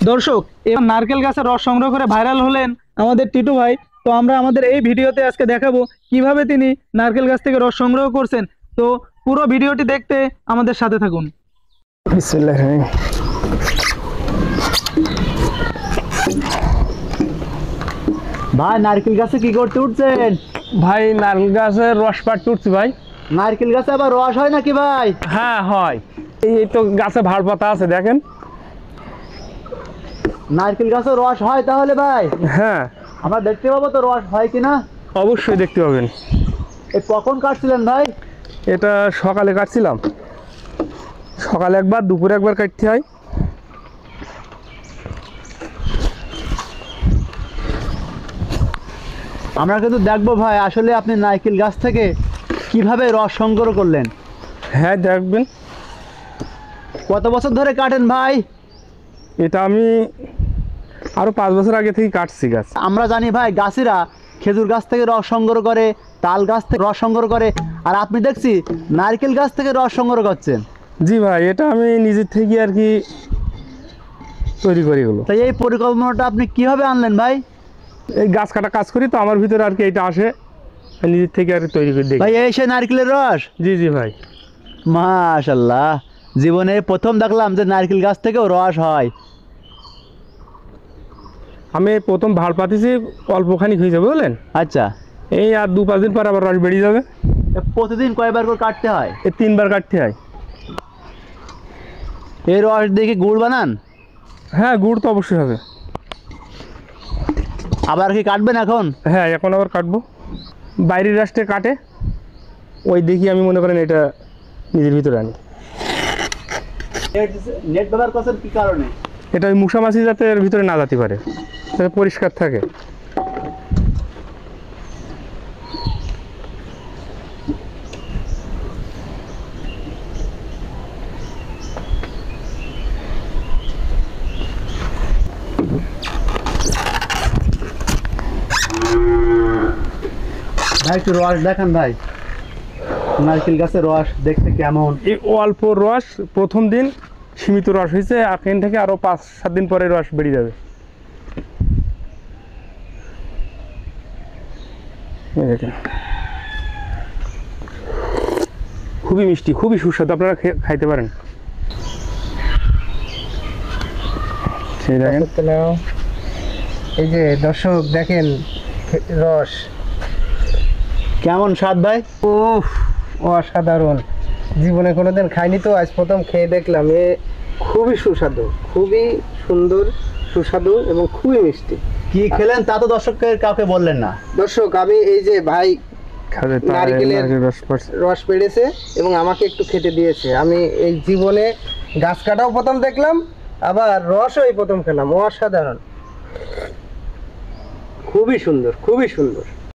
দর্শক, এবার নারকেল গাছের রস সংগ্রহ করে ভাইরাল হলেন আমাদের টিটু ভাই। তো আমরা আমাদের এই ভিডিওতে আজকে দেখাবো কিভাবে তিনি নারকেল গাছ থেকে রস সংগ্রহ করছেন। তো পুরো ভিডিওটি দেখতে আমাদের সাথে থাকুন। বিসমিল্লাহ। ভাই নারকেল গাছে কি করতে উঠছেন? ভাই নারকেল গাছের রস পাড়তে উঠছি ভাই। নারকেল গাছে আবার রস হয় নাকি ভাই? হ্যাঁ হয়, এই তো গাছে ভাড় পাতা আছে দেখেন। নারকেল গাছে রস হয় তাহলে ভাই? হ্যাঁ আমরা দেখতে পাবো তো রস হয় কিনা? অবশ্যই দেখতে পাবেন। এ কখন কাটছিলেন ভাই? এটা সকালে কাটছিলাম, সকালে একবার দুপুরে একবার কাটতে হয়। আমরা কিন্তু দেখবো ভাই আসলে আপনি নারকেল গাছ থেকে কিভাবে রস সংগ্রহ করলেন। হ্যাঁ দেখবেন। কত বছর ধরে কাটেন ভাই? এটা আমি আরও 5 বছর আগে থেকে কাটছি গাছ। আমরা জানি ভাই গাছিরা খেজুর গাছ থেকে রস সংগ্রহ করে, তাল গাছ থেকে রস সংগ্রহ করে, আর আপনি দেখছি নারকেল গাছ থেকে রস সংগ্রহ করছেন। জি ভাই, এটা আমি নিজের থেকে আর কি তৈরি করি এগুলো। তাই এই পরিকল্পনাটা আপনি কিভাবে আনলেন ভাই? এই গাছ কাটা কাজ করি তো, আমার ভিতরে আর কি এটা আসে, নিজের থেকে আর কি তৈরি করে দেখি। ভাই এই সে নারকেলের রস? জি জি ভাই। মাশাআল্লাহ, জীবনে প্রথম দেখলাম যে নারকেল গাছ থেকেও রস হয়। আমি প্রথম ভাড় পাতিছি অল্পখানি হয়ে যাবে বুঝলেন। আচ্ছা, এই আর 2-5 দিন পর আবার রস বেরিয়ে যাবে। প্রতিদিন কয়বার করে কাটতে হয়? এই 3বার কাটতে হয়। এই রস দিয়ে কি গুড় বানান? হ্যাঁ গুড় তো অবশ্যই হবে। আবার কি কাটবেন এখন? হ্যাঁ এখন আবার কাটবো। বাইরের রাষ্ট্রে কাটে, ওই দেখি আমি মনে করেন এটা নিজের ভিতরে আনি। নেট ব্যবহার করছেন কি কারণে? এটা ওই মশা মাছি যাতে এর ভিতরে না যেতে পারে, যাতে পরিষ্কার থাকে। ভাই একটু রস দেখান ভাই, নারকেল গাছের রস দেখতে কেমন? এই অল্প রস প্রথম দিন সীমিত রস হয়েছে, এখান থেকে আরও 5-7 দিন পরে রস বেরিয়ে যাবে। এই দেখেন, খুবই মিষ্টি, খুবই সুস্বাদু, আপনারা খাইতে পারেন। সেই দেখেন, এই যে দর্শক দেখেন রস কেমন স্বাদ ভাই? উফ, অসাধারণ। জীবনে কোনোদিন খাইনি তো, আজ প্রথম খেয়ে দেখলাম। এ খুবই সুস্বাদু, খুবই সুন্দর, সুস্বাদু এবং খুবই মিষ্টি। কি খেলেন তা তো দর্শকের কাউকে বললেন না। দর্শক, আমি এই যে ভাই নারকেলের রস পড়ছে। রস পেড়েছে এবং আমাকে একটু খেতে দিয়েছে। আমি এই জীবনে গাছ কাটাও প্রথম দেখলাম, আবার রসও এই প্রথম খেলাম। অসাধারণ, খুবই সুন্দর, খুবই সুন্দর।